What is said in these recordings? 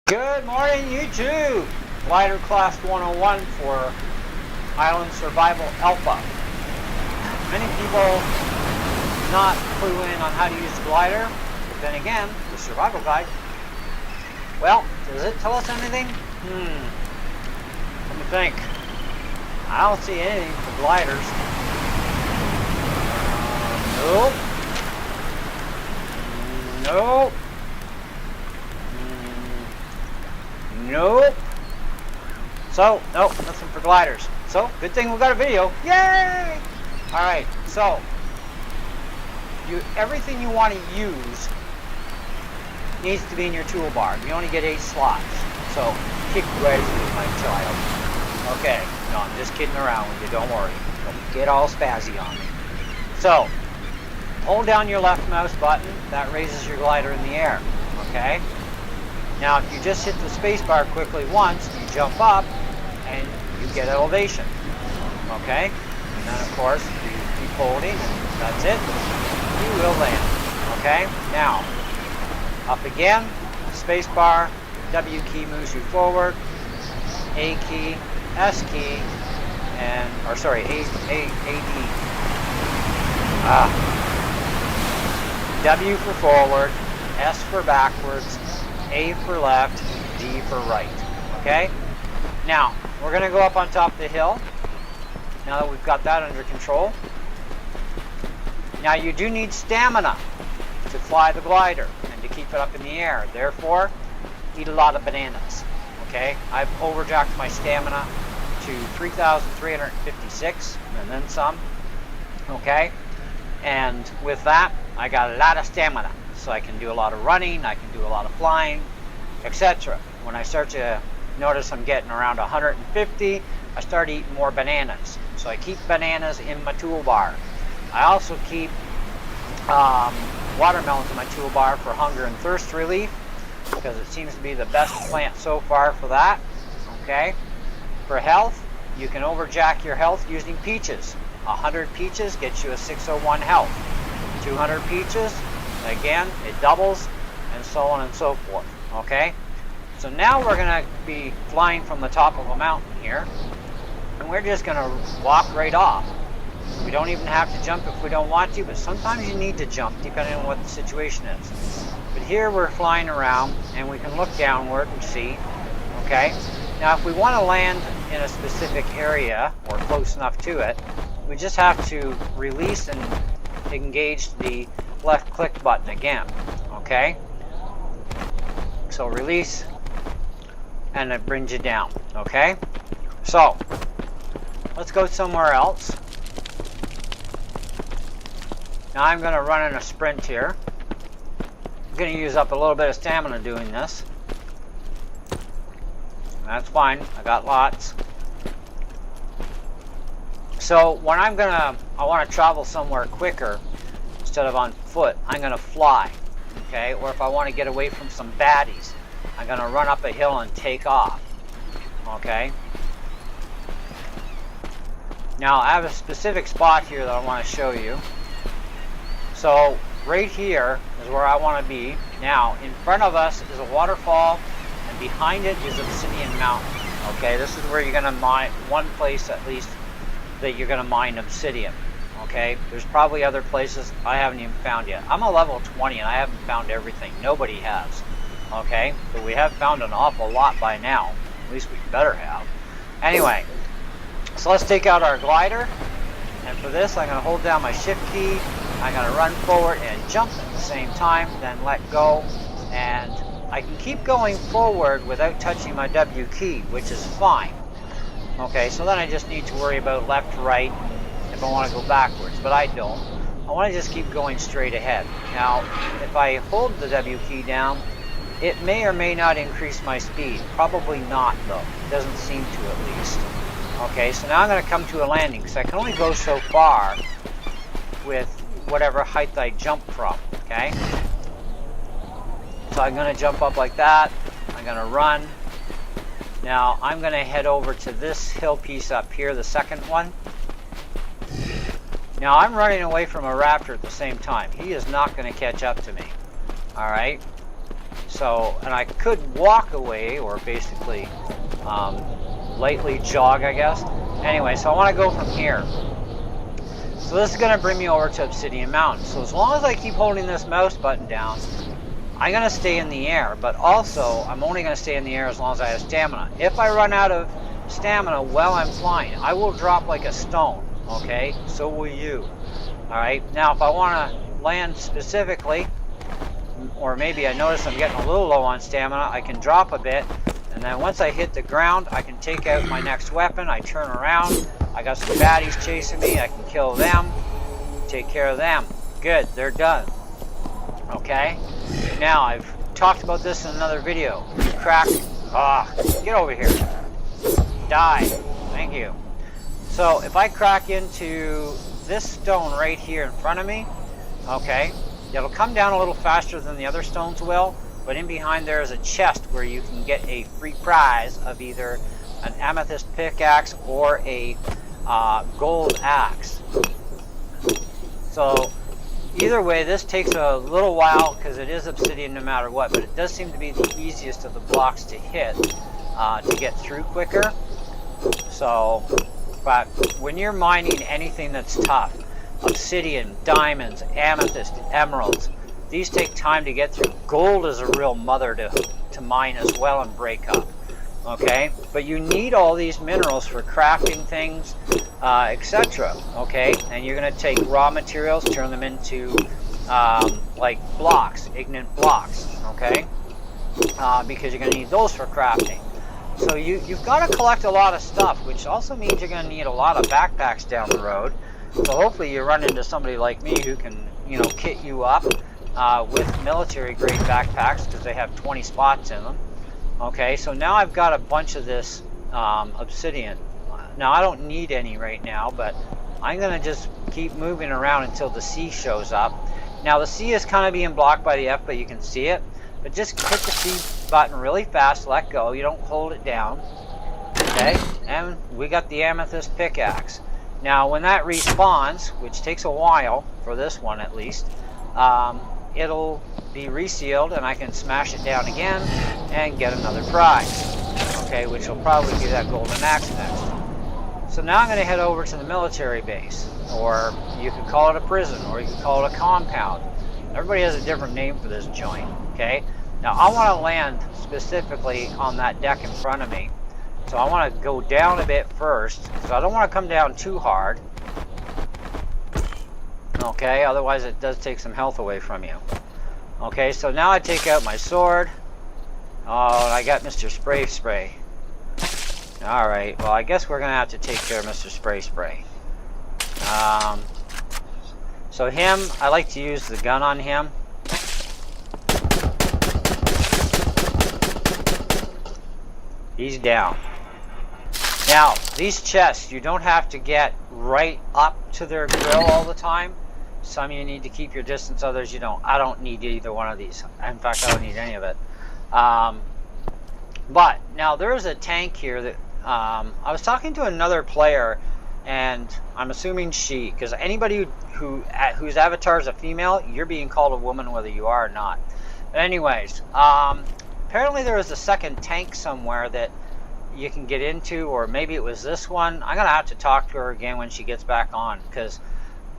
Good morning, YouTube! Glider Class 101 for Island Survival Alpha. Many people not clue in on how to use the glider, but then again, the survival guide. Well, does it tell us anything? Let me think. I don't see anything for gliders. Nope. Nope. So, nope, nothing for gliders. So, good thing we got a video. Yay! Alright, so, everything you want to use needs to be in your toolbar. You only get 8 slots. So, kick right through, my child. Okay, no, I'm just kidding around with you, don't worry. Don't get all spazzy on me. So, hold down your left mouse button. That raises your glider in the air. Okay? Now, if you just hit the spacebar quickly once, you jump up and you get elevation. Okay? And then, of course, you keep holding, and that's it. You will land. Okay? Now, up again, spacebar, W key moves you forward, A key, S key, and, or sorry, AD. W for forward, S for backwards, A for left, D for right. Okay? Now, we're going to go up on top of the hill. Now that we've got that under control. Now, you do need stamina to fly the glider and to keep it up in the air. Therefore, eat a lot of bananas. Okay? I've overjacked my stamina to 3,356 and then some. Okay? And with that, I got a lot of stamina. So I can do a lot of running, I can do a lot of flying, etc. When I start to notice I'm getting around 150, I start eating more bananas. So I keep bananas in my toolbar. I also keep watermelons in my toolbar for hunger and thirst relief, because it seems to be the best plant so far for that. Okay. For health, you can overjack your health using peaches. 100 peaches gets you a 601 health. 200 peaches, again, it doubles, and so on and so forth. Okay? So now we're going to be flying from the top of a mountain here, and we're just going to walk right off. We don't even have to jump if we don't want to, but sometimes you need to jump depending on what the situation is. But here we're flying around, and we can look downward and see. Okay? Now if we want to land in a specific area, or close enough to it, we just have to release and engage the left click button again. Okay? So release, and it brings you down. Okay? So, let's go somewhere else. Now I'm going to run in a sprint here. I'm going to use up a little bit of stamina doing this. That's fine. I got lots. So when I want to travel somewhere quicker instead of on foot, I'm going to fly. Okay? Or if I want to get away from some baddies, I'm going to run up a hill and take off. Okay? Now I have a specific spot here that I want to show you. So right here is where I want to be. Now in front of us is a waterfall, and behind it is Obsidian Mountain. Okay? This is where you're going to mine, one place at least that you're going to mine obsidian. Okay, there's probably other places I haven't even found yet. I'm a level 20 and I haven't found everything. Nobody has. Okay, but we have found an awful lot by now. At least we better have. Anyway, so let's take out our glider, and for this I'm going to hold down my shift key. I'm going to run forward and jump at the same time, then let go, and I can keep going forward without touching my W key, which is fine. Okay, so then I just need to worry about left, right, if I want to go backwards, but I don't. I want to just keep going straight ahead. Now, if I hold the W key down, it may or may not increase my speed. Probably not, though. It doesn't seem to, at least. Okay, so now I'm going to come to a landing, because I can only go so far with whatever height I jump from. Okay? So I'm going to jump up like that. I'm going to run. Now, I'm going to head over to this hill piece up here, the second one. Now, I'm running away from a raptor at the same time. He is not going to catch up to me. Alright? So, and I could walk away or basically lightly jog, I guess. Anyway, so I want to go from here. So this is going to bring me over to Obsidian Mountain. So as long as I keep holding this mouse button down, I'm going to stay in the air. But also, I'm only going to stay in the air as long as I have stamina. If I run out of stamina while I'm flying, I will drop like a stone. Okay? So will you. Alright? Now, if I want to land specifically, or maybe I notice I'm getting a little low on stamina, I can drop a bit. And then once I hit the ground, I can take out my next weapon. I turn around. I got some baddies chasing me. I can kill them. Take care of them. Good. They're done. Okay? Now, I've talked about this in another video. You crack. Get over here. Die. Thank you. So, if I crack into this stone right here in front of me, okay, it'll come down a little faster than the other stones will. But in behind there is a chest where you can get a free prize of either an amethyst pickaxe or a gold axe. So either way, this takes a little while because it is obsidian no matter what, but it does seem to be the easiest of the blocks to hit to get through quicker. So, but when you're mining anything that's tough, obsidian, diamonds, amethyst, emeralds, these take time to get through. Gold is a real mother to mine as well and break up. Okay? But you need all these minerals for crafting things, etc. Okay? And you're going to take raw materials, turn them into like blocks, igneous blocks. Okay? Because you're going to need those for crafting. So you've got to collect a lot of stuff, which also means you're going to need a lot of backpacks down the road. So hopefully you run into somebody like me who can, you know, kit you up with military grade backpacks because they have 20 spots in them. Okay, so now I've got a bunch of this obsidian. Now I don't need any right now, but I'm going to just keep moving around until the C shows up. Now the C is kind of being blocked by the F, but you can see it. But just hit the C button really fast, let go. You don't hold it down. Okay, and we got the amethyst pickaxe. Now when that respawns, which takes a while for this one at least, it'll be resealed and I can smash it down again and get another prize. Okay, which will probably be that golden axe next. So now I'm going to head over to the military base, or you could call it a prison, or you could call it a compound. Everybody has a different name for this joint. Okay, now I want to land specifically on that deck in front of me. So I want to go down a bit first, because I don't want to come down too hard. Okay, otherwise it does take some health away from you. Okay, so now I take out my sword. Oh, and I got Mr. Spray Spray. Alright, well I guess we're going to have to take care of Mr. Spray Spray. So him, I like to use the gun on him. He's down. Now, these chests, you don't have to get right up to their grill all the time. Some you need to keep your distance, others you don't. I don't need either one of these. In fact, I don't need any of it. But, now there is a tank here that, I was talking to another player, and I'm assuming she, because anybody whose avatar is a female, you're being called a woman whether you are or not. But anyways, apparently there was a second tank somewhere that you can get into, or maybe it was this one. I'm going to have to talk to her again when she gets back on, because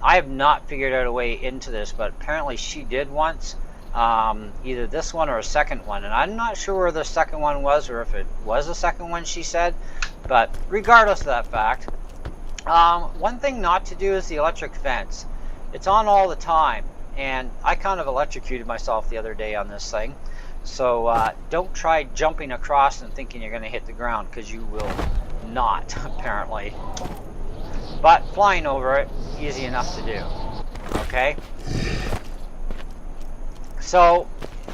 I have not figured out a way into this, but apparently she did once. Either this one or a second one, and I'm not sure where the second one was, or if it was the second one she said. But regardless of that fact, one thing not to do is the electric fence. It's on all the time, and I kind of electrocuted myself the other day on this thing. So don't try jumping across and thinking you're going to hit the ground, because you will not, apparently. But flying over it, easy enough to do. Okay? So,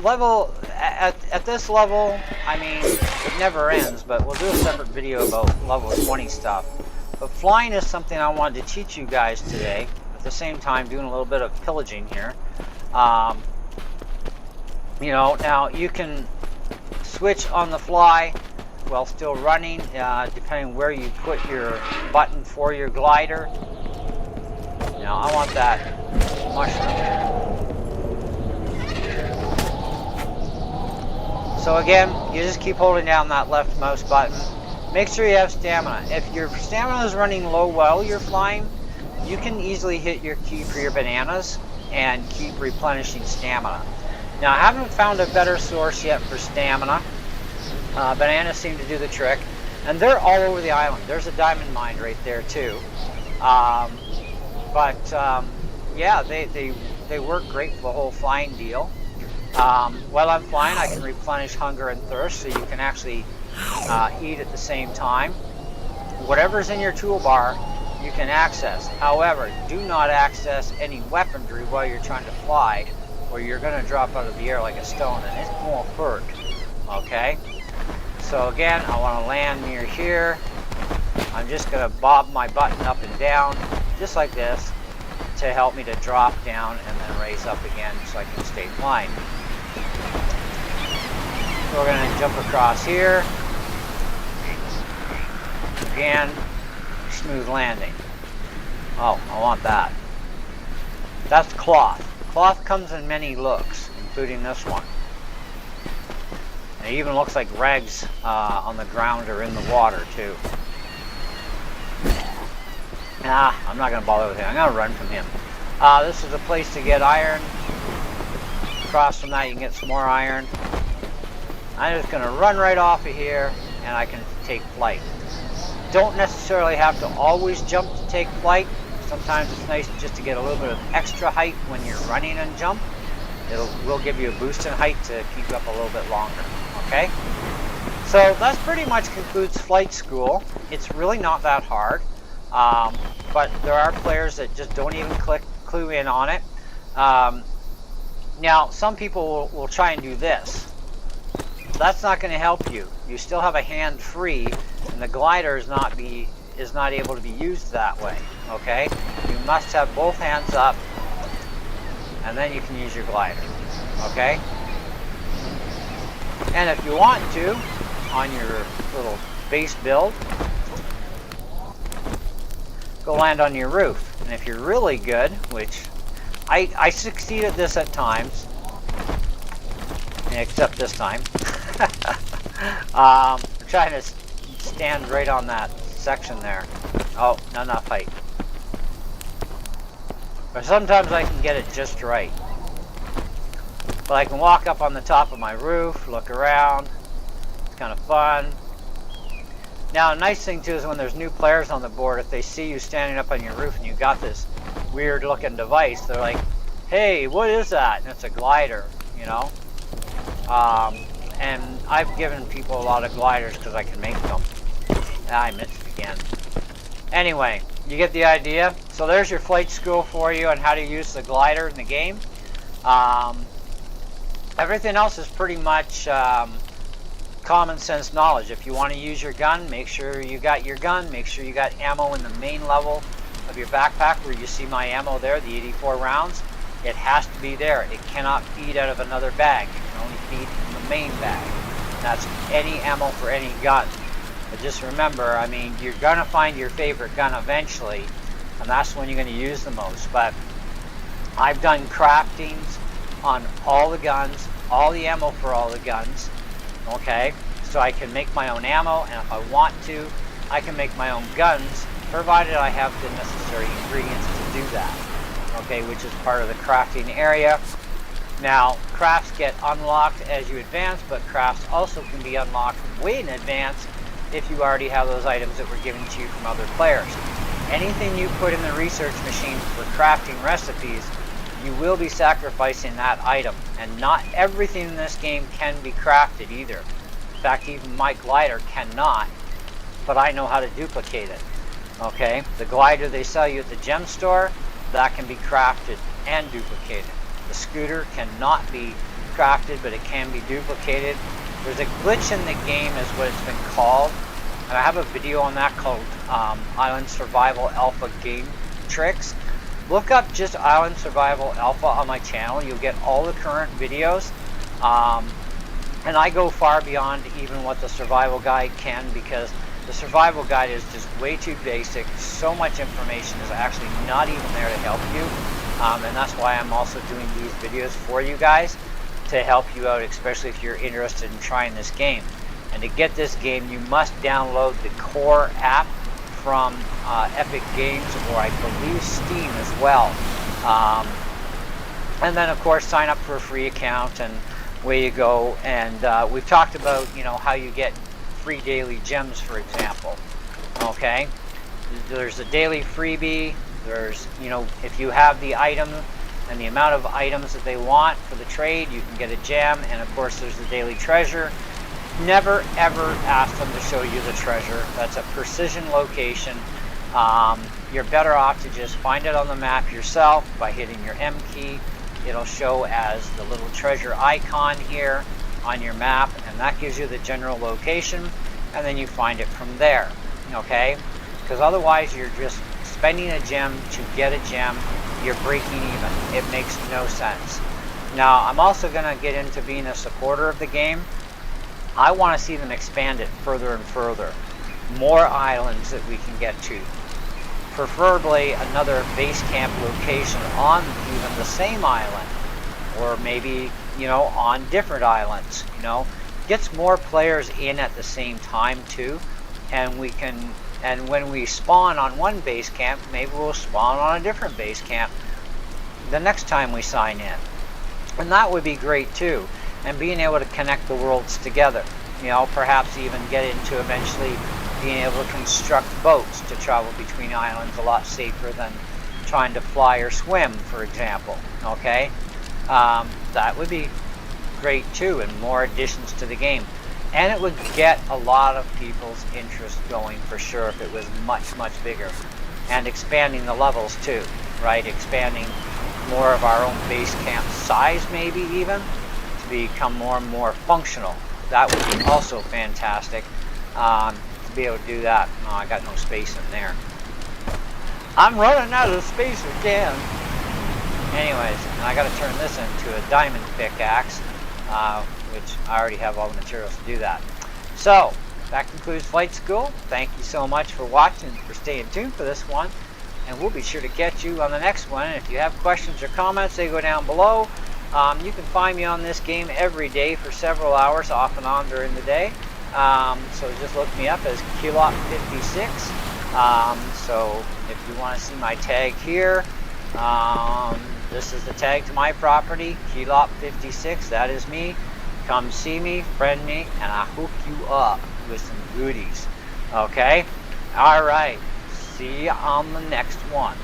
at this level, I mean, it never ends, but we'll do a separate video about level 20 stuff. But flying is something I wanted to teach you guys today, at the same time doing a little bit of pillaging here. You know, now you can switch on the fly while still running, depending where you put your button for your glider. Now I want that mushroom here. So again, you just keep holding down that left mouse button. Make sure you have stamina. If your stamina is running low while you're flying, you can easily hit your key for your bananas and keep replenishing stamina. Now, I haven't found a better source yet for stamina. Bananas seem to do the trick, and they're all over the island. There's a diamond mine right there too. Yeah, they work great for the whole flying deal. While I'm flying, I can replenish hunger and thirst, so you can actually eat at the same time. Whatever's in your toolbar, you can access. However, do not access any weaponry while you're trying to fly, or you're going to drop out of the air like a stone, and it won't hurt. Okay? So again, I want to land near here. I'm just going to bob my button up and down, just like this, to help me to drop down and then raise up again so I can stay flying. So we're going to jump across here. Again, smooth landing. Oh, I want that. That's cloth. Cloth comes in many looks, including this one. It even looks like rags on the ground or in the water too. I'm not going to bother with him. I'm going to run from him. This is a place to get iron. Across from that you can get some more iron. I'm just going to run right off of here and I can take flight. Don't necessarily have to always jump to take flight. Sometimes it's nice just to get a little bit of extra height when you're running and jump. Will give you a boost in height to keep you up a little bit longer. Okay? So that's pretty much concludes flight school. It's really not that hard. But there are players that just don't even clue in on it. Now, some people will try and do this. That's not going to help you. You still have a hand free, and the glider is not able to be used that way. Okay? You must have both hands up, and then you can use your glider. Okay? And if you want to, on your little base build, go land on your roof. And if you're really good, which I succeed at this at times, except this time, I'm trying to stand right on that section there. Oh, not enough height. But sometimes I can get it just right. But I can walk up on the top of my roof, look around. It's kind of fun. Now, a nice thing too is when there's new players on the board, if they see you standing up on your roof and you got this weird looking device, they're like, hey, what is that? And it's a glider, you know. And I've given people a lot of gliders because I can make them. I missed again. Anyway, you get the idea. So there's your flight school for you on how to use the glider in the game. Everything else is pretty much common sense knowledge. If you want to use your gun, make sure you got your gun. Make sure you got ammo in the main level of your backpack where you see my ammo there, the 84 rounds. It has to be there. It cannot feed out of another bag. It can only feed from the main bag. And that's any ammo for any gun. But just remember, I mean, you're going to find your favorite gun eventually, and that's when you're going to use the most. But I've done craftings on all the guns, all the ammo for all the guns, okay? So I can make my own ammo, and if I want to, I can make my own guns, provided I have the necessary ingredients to do that, okay, which is part of the crafting area. Now, crafts get unlocked as you advance, but crafts also can be unlocked way in advance if you already have those items that were given to you from other players. Anything you put in the research machine for crafting recipes, you will be sacrificing that item, and not everything in this game can be crafted either. In fact, even my glider cannot, but I know how to duplicate it. Okay, the glider they sell you at the gem store, that can be crafted and duplicated. The scooter cannot be crafted, but it can be duplicated. There's a glitch in the game is what it's been called, and I have a video on that called Island Survival Alpha Game Tricks. Look up just Island Survival Alpha on my channel. You'll get all the current videos. And I go far beyond even what the survival guide can, because the survival guide is just way too basic. So much information is actually not even there to help you. And that's why I'm also doing these videos for you guys. to help you out, especially if you're interested in trying this game. And to get this game, you must download the core app from Epic Games, or I believe Steam as well. And then of course sign up for a free account, and away you go. And we've talked about, you know, how you get free daily gems, for example. Okay, there's a daily freebie. There's, you know, if you have the item and the amount of items that they want for the trade, you can get a gem. And of course there's the daily treasure. Never ever ask them to show you the treasure. That's a precision location. You're better off to just find it on the map yourself by hitting your M key. It'll show as the little treasure icon here on your map, and that gives you the general location, and then you find it from there. Okay, because otherwise you're just spending a gem to get a gem. You're breaking even. It makes no sense. Now I'm also going to get into being a supporter of the game. I want to see them expand it further and further. More islands that we can get to. Preferably another base camp location on even the same island, or maybe, you know, on different islands. You know, gets more players in at the same time too, and we can. And when we spawn on one base camp, maybe we'll spawn on a different base camp the next time we sign in, and that would be great too. And being able to connect the worlds together, you know, perhaps even get into eventually being able to construct boats to travel between islands a lot safer than trying to fly or swim, for example. Okay, that would be great too, and more additions to the game. And it would get a lot of people's interest going for sure if it was much, much bigger. And expanding the levels too, right? Expanding more of our own base camp size, maybe even, to become more and more functional. That would be also fantastic, to be able to do that. Oh, I got no space in there. I'm running out of space again. Anyways, and I got to turn this into a diamond pickaxe, which I already have all the materials to do that. So that concludes Flight School. Thank you so much for watching, for staying tuned for this one, and we'll be sure to get you on the next one. And if you have questions or comments, they go down below. You can find me on this game every day for several hours, off and on during the day. So just look me up as alot56. So if you want to see my tag here, this is the tag to my property, alot56. That is me. Come see me, friend me, and I'll hook you up with some goodies. Okay? Alright. See you on the next one.